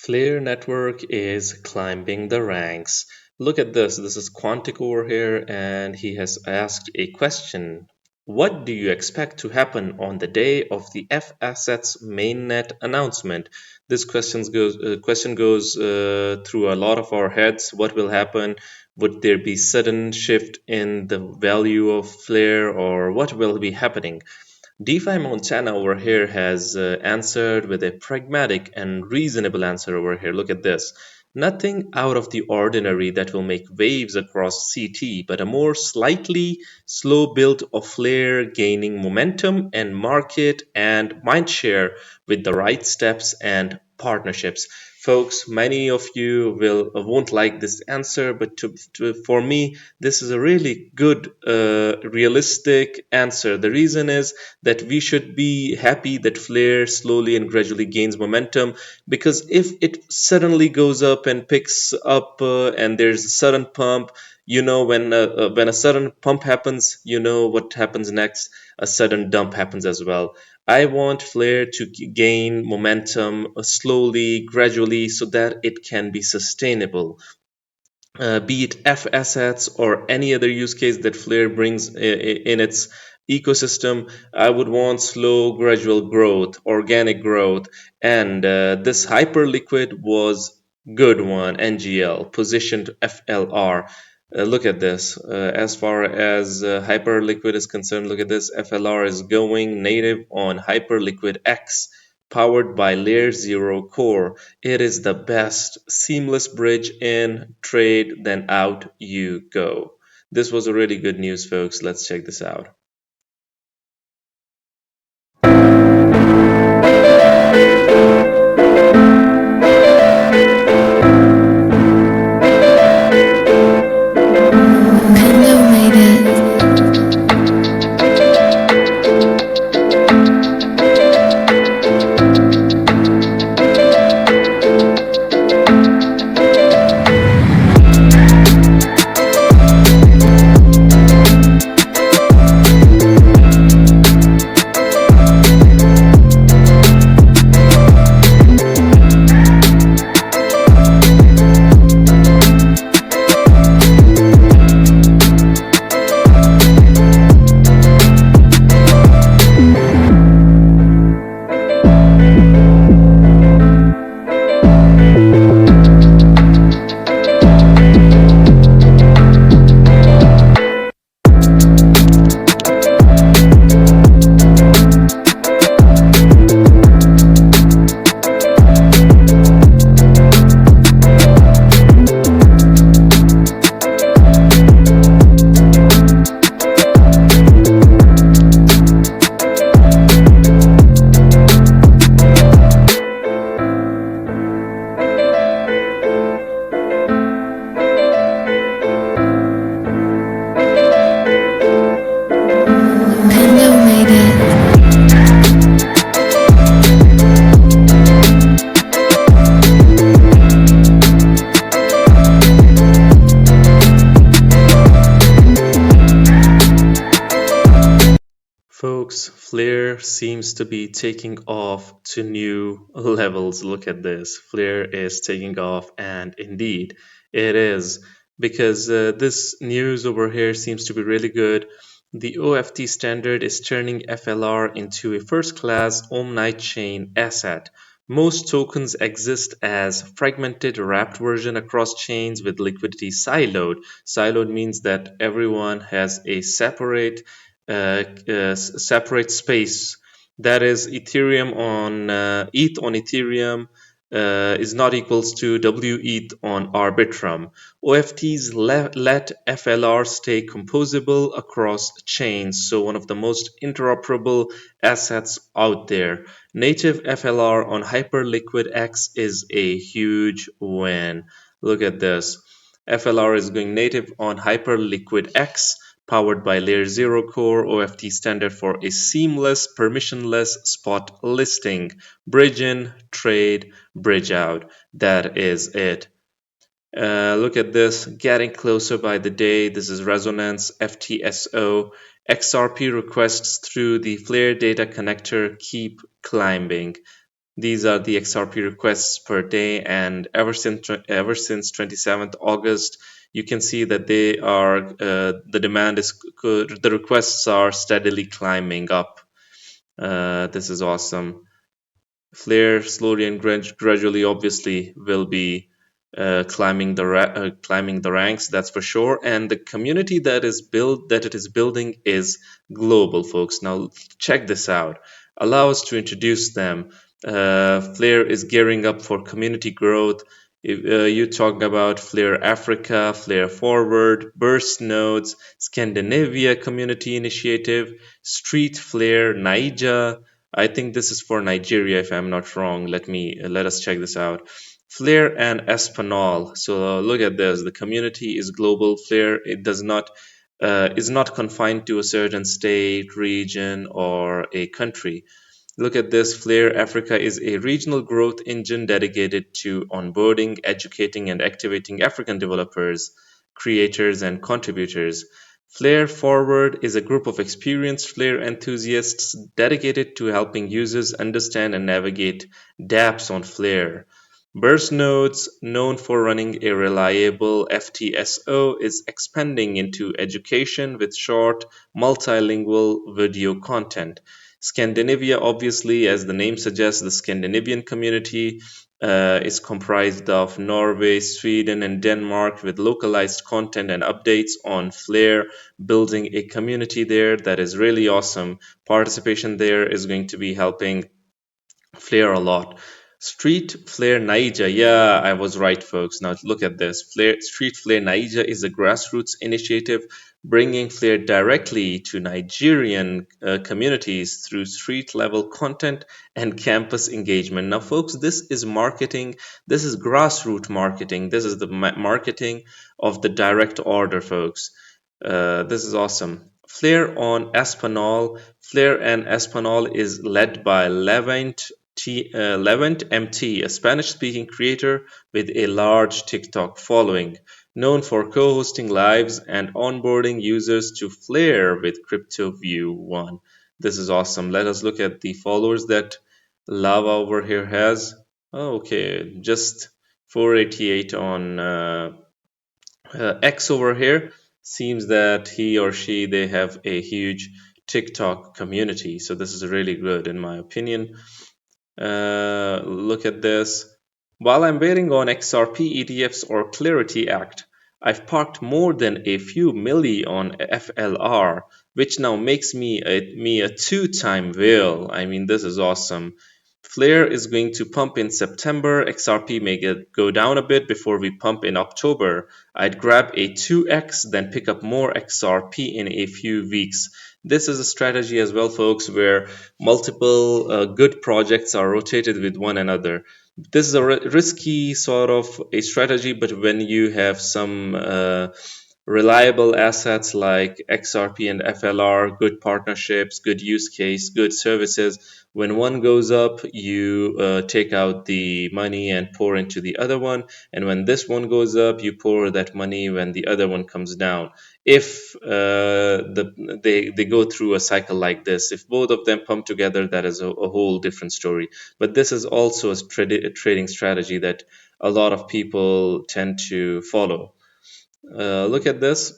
Flare network is climbing the ranks. Look at this. This is Quantic over here, and he has asked a question. What do you expect to happen on the day of the F Assets mainnet announcement? This question goes through a lot of our heads. What will happen? Would there be sudden shift in the value of Flare, or what will be happening? DeFi Montana over here has answered with a pragmatic and reasonable answer over here. Look at this. Nothing out of the ordinary that will make waves across CT, but a more slightly slow build of Flare gaining momentum and market and mindshare with the right steps and partnerships. Folks, many of you won't like this answer, but for me, this is a really good, realistic answer. The reason is that we should be happy that Flare slowly and gradually gains momentum, because if it suddenly goes up and picks up and there's a sudden pump, when a sudden pump happens, you know what happens next. A sudden dump happens as well. I want Flare to gain momentum slowly, gradually, so that it can be sustainable. Be it F assets or any other use case that Flare brings in its ecosystem, I would want slow, gradual growth, organic growth, and this Hyperliquid was good one. NGL positioned FLR. Look at this. As far as Hyperliquid is concerned, look at this. FLR is going native on Hyperliquid X, powered by Layer 0 core. It is the best seamless bridge in, trade, then out you go. This was a really good news, folks. Let's check this out. Folks, Flare seems to be taking off to new levels. Look at this. Flare is taking off, and indeed it is, because this news over here seems to be really good. The OFT standard is turning FLR into a first-class Omnight chain asset. Most tokens exist as fragmented wrapped version across chains with liquidity siloed. Siloed means that everyone has a separate space. That is, Ethereum on ETH on Ethereum is not equals to WETH on Arbitrum. OFTs let FLR stay composable across chains, so one of the most interoperable assets out there. Native FLR on Hyperliquid X is a huge win. Look at this. FLR is going native on Hyperliquid X, powered by Layer 0 Core OFT standard for a seamless, permissionless spot listing. Bridge in, trade, bridge out. That is it. Look at this, getting closer by the day. This is Resonance FTSO. XRP requests through the Flare data connector keep climbing. These are the XRP requests per day, and ever since 27th August, you can see that they are the demand is good. The requests are steadily climbing up. This is awesome. Flare slowly and gradually, obviously, will be climbing the ranks. That's for sure. And the community that it is building is global, folks. Now check this out. Allow us to introduce them. Flare is gearing up for community growth. If, you talk about Flare Africa, Flare Forward, Burst Nodes, Scandinavia Community Initiative, Street Flare, Naija. I think this is for Nigeria, if I'm not wrong. Let us check this out. Flare and Espanol. So look at this. The community is global. Flare it does not is not confined to a certain state, region, or a country. Look at this. Flare Africa is a regional growth engine dedicated to onboarding, educating, and activating African developers, creators, and contributors. Flare Forward is a group of experienced Flare enthusiasts dedicated to helping users understand and navigate dapps on Flare. Burst Nodes, known for running a reliable FTSO, is expanding into education with short, multilingual video content. Scandinavia, obviously, as the name suggests, the Scandinavian community is comprised of Norway, Sweden, and Denmark with localized content and updates on Flare, building a community there that is really awesome. Participation there is going to be helping Flare a lot. Street Flare Naija. Yeah, I was right, folks. Now look at this. Street Flare Naija is a grassroots initiative bringing Flare directly to Nigerian communities through street level content and campus engagement. Now, folks, this is marketing. This is grassroots marketing. This is the marketing of the direct order, folks. This is awesome. Flare on Espanol. Flare and Espanol is led by Levent MT, a Spanish speaking creator with a large TikTok following, known for co hosting lives and onboarding users to Flare with CryptoView 1. This is awesome. Let us look at the followers that Lava over here has. Oh, okay, just 488 on X over here. Seems that he or she they have a huge TikTok community. So this is really good in my opinion. Look at this. While I'm waiting on XRP ETFs or Clarity Act, I've parked more than a few milli on FLR, which now makes me a two-time whale. I mean, this is awesome. Flare is going to pump in September. XRP may go down a bit before we pump in October. I'd grab a 2x, then pick up more XRP in a few weeks. This is a strategy as well, folks, where multiple good projects are rotated with one another. This is a risky sort of a strategy, but when you have some reliable assets like XRP and FLR, good partnerships, good use case, good services. When one goes up, you take out the money and pour into the other one. And when this one goes up, you pour that money when the other one comes down. If they go through a cycle like this, if both of them pump together, that is a whole different story. But this is also a trading strategy that a lot of people tend to follow. Look at this.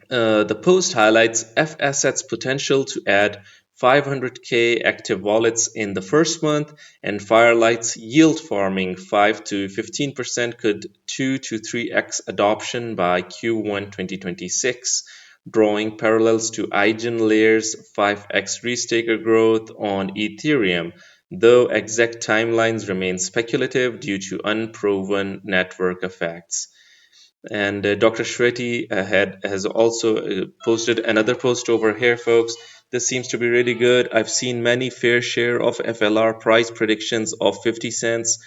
The post highlights F Asset's potential to add 500k active wallets in the first month, and Firelight's yield farming 5 to 15% could 2 to 3x adoption by Q1 2026, drawing parallels to EigenLayer's 5x restaker growth on Ethereum, though exact timelines remain speculative due to unproven network effects. And Dr. Shreddy has also posted another post over here, folks. This seems to be really good. I've seen many fair share of FLR price predictions of 50 cents,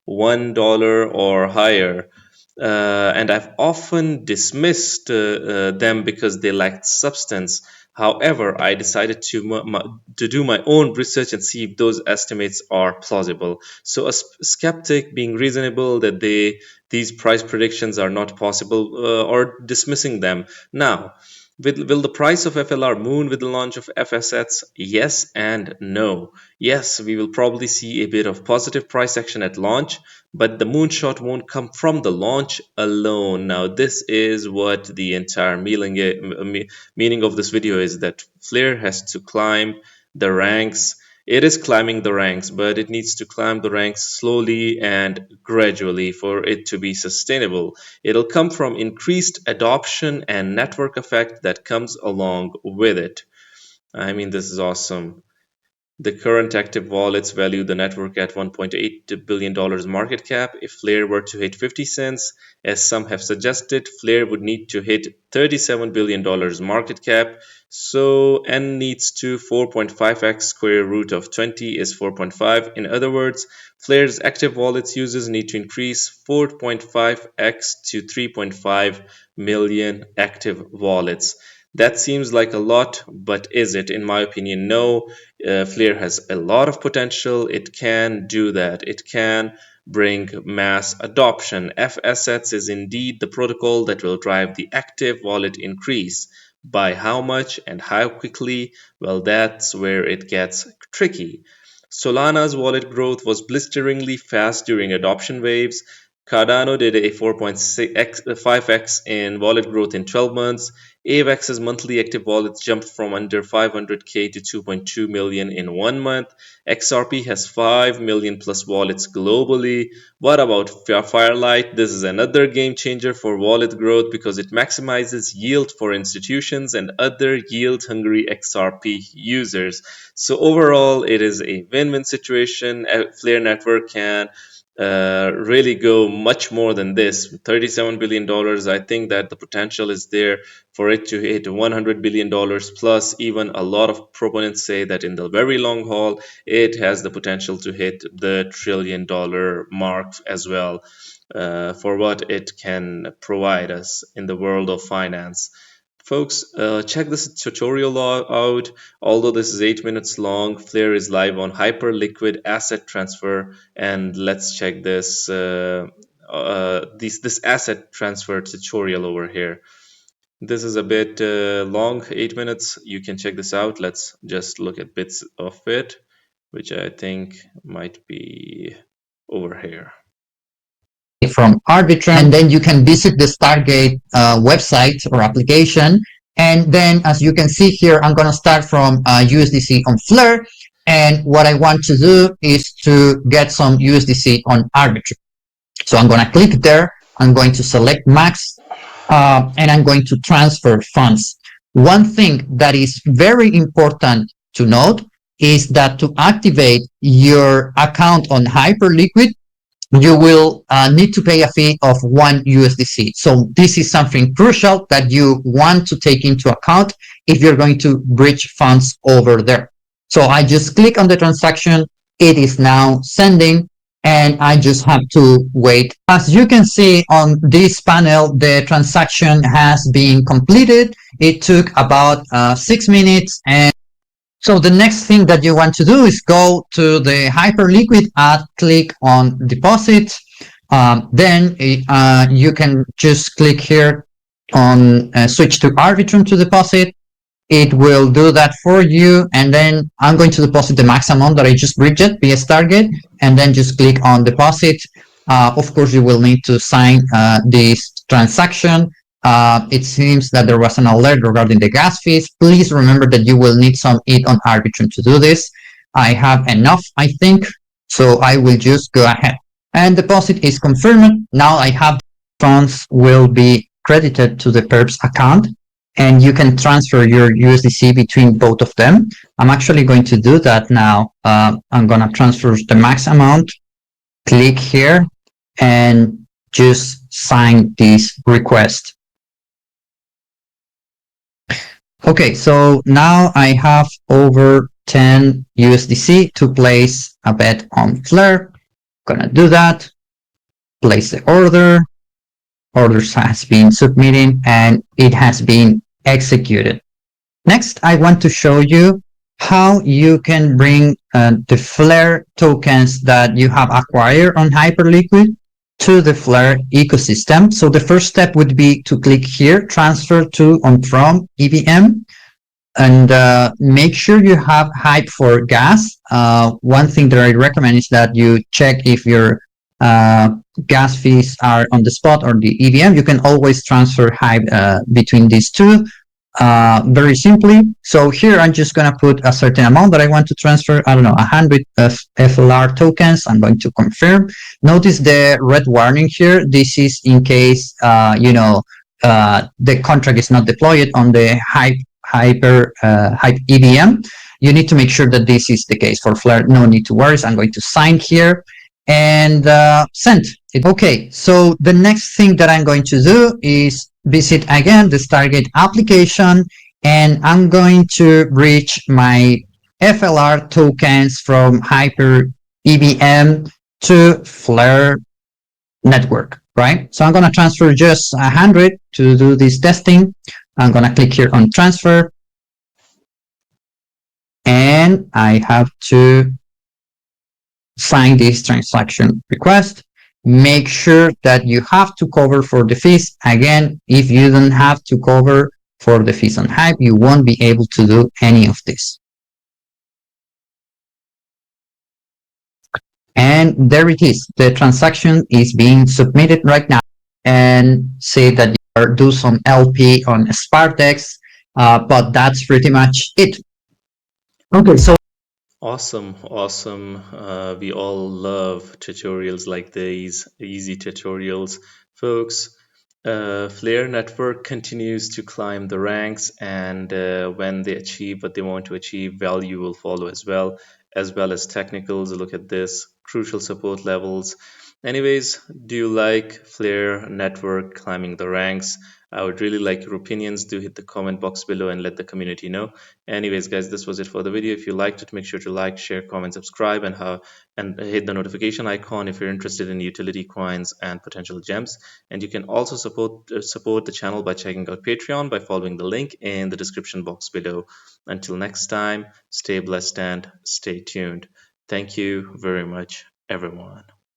$1 or higher. And I've often dismissed them because they lacked substance. However, I decided to do my own research and see if those estimates are plausible. So, a skeptic being reasonable that these price predictions are not possible or dismissing them. Now, Will the price of FLR moon with the launch of FSets? Yes and no. Yes, we will probably see a bit of positive price action at launch, but the moonshot won't come from the launch alone. Now, this is what the entire meaning of this video is, that Flare has to climb the ranks. It is climbing the ranks, but it needs to climb the ranks slowly and gradually for it to be sustainable. It'll come from increased adoption and network effect that comes along with it. I mean, this is awesome. The current active wallets value the network at $1.8 billion market cap. If Flare were to hit 50 cents, as some have suggested, Flare would need to hit $37 billion market cap. So N needs to 4.5x square root of 20 is 4.5. In other words, Flare's active wallets users need to increase 4.5x to 3.5 million active wallets. That seems like a lot, but is it? In my opinion, no. Flare has a lot of potential. It can do that. It can bring mass adoption. FSets is indeed the protocol that will drive the active wallet increase. By how much and how quickly? Well, that's where it gets tricky. Solana's wallet growth was blisteringly fast during adoption waves. Cardano did a 4.5x in wallet growth in 12 months. AVAX's monthly active wallets jumped from under 500k to 2.2 million in 1 month. XRP has 5 million plus wallets globally. What about Firelight? This is another game changer for wallet growth because it maximizes yield for institutions and other yield-hungry XRP users. So overall, it is a win-win situation. Flare Network can really go much more than this. $37 billion, I think that the potential is there for it to hit $100 billion plus. Even a lot of proponents say that in the very long haul, it has the potential to hit the $1 trillion mark as well, for what it can provide us in the world of finance. Folks, check this tutorial out. Although this is 8 minutes long, Flare is live on Hyperliquid Asset Transfer, and let's check this this asset transfer tutorial over here. This is a bit long, 8 minutes. You can check this out. Let's just look at bits of it, which I think might be over here. From Arbitrum, and then you can visit the Stargate website or application. And then, as you can see here, I'm going to start from USDC on Flare. And what I want to do is to get some USDC on Arbitrum. So I'm going to click there. I'm going to select Max, and I'm going to transfer funds. One thing that is very important to note is that to activate your account on Hyperliquid, you will need to pay a fee of 1 USDC. So this is something crucial that you want to take into account if you're going to bridge funds over there. So I just click on the transaction. It is now sending, and I just have to wait. As you can see on this panel, the transaction has been completed. It took about 6 minutes. And so the next thing that you want to do is go to the Hyperliquid app, click on deposit. Then you can just click here on switch to Arbitrum to deposit. It will do that for you. And then I'm going to deposit the max amount that I just bridged via Stargate, and then just click on deposit. Of course, you will need to sign this transaction. It seems that there was an alert regarding the gas fees. Please remember that you will need some ETH on Arbitrum to do this. I have enough, I think, so I will just go ahead. And deposit is confirmed. Now I have funds will be credited to the Perps account, and you can transfer your USDC between both of them. I'm actually going to do that now. I'm going to transfer the max amount, click here, and just sign this request. Okay, so now I have over 10 USDC to place a bet on Flare. Gonna do that, place the order. Orders has been submitted and it has been executed. Next, I want to show you how you can bring the Flare tokens that you have acquired on Hyperliquid to the Flare ecosystem. So the first step would be to click here, transfer to on from EVM, and make sure you have Hype for gas. One thing that I recommend is that you check if your uh, gas fees are on the spot or the EVM. You can always transfer Hype between these two very simply. So here I'm just going to put a certain amount that I want to transfer. I don't know, 100 FLR tokens. I'm going to confirm. Notice the red warning here. This is in case, the contract is not deployed on the Hype EVM. You need to make sure that this is the case for Flare. No need to worry. I'm going to sign here and send. Okay, so the next thing that I'm going to do is visit again the Stargate application, and I'm going to reach my FLR tokens from Hyper EVM to Flare network, right? So I'm going to transfer just 100 to do this testing. I'm going to click here on transfer, and I have to sign this transaction request. Make sure that you have to cover for the fees. Again, if you don't have to cover for the fees on Hype, you won't be able to do any of this. And there it is. The transaction is being submitted right now, and say that you are do some LP on Spartex, but that's pretty much it. Okay, so Awesome, awesome. We all love tutorials like these, easy tutorials. Folks, Flare Network continues to climb the ranks, and when they achieve what they want to achieve, value will follow as well as technicals. Look at this, crucial support levels. Anyways, do you like Flare Network climbing the ranks? I would really like your opinions. Do hit the comment box below and let the community know. Anyways, guys, this was it for the video. If you liked it, make sure to like, share, comment, subscribe, and hit the notification icon if you're interested in utility coins and potential gems. And you can also support the channel by checking out Patreon by following the link in the description box below. Until next time, stay blessed and stay tuned. Thank you very much, everyone.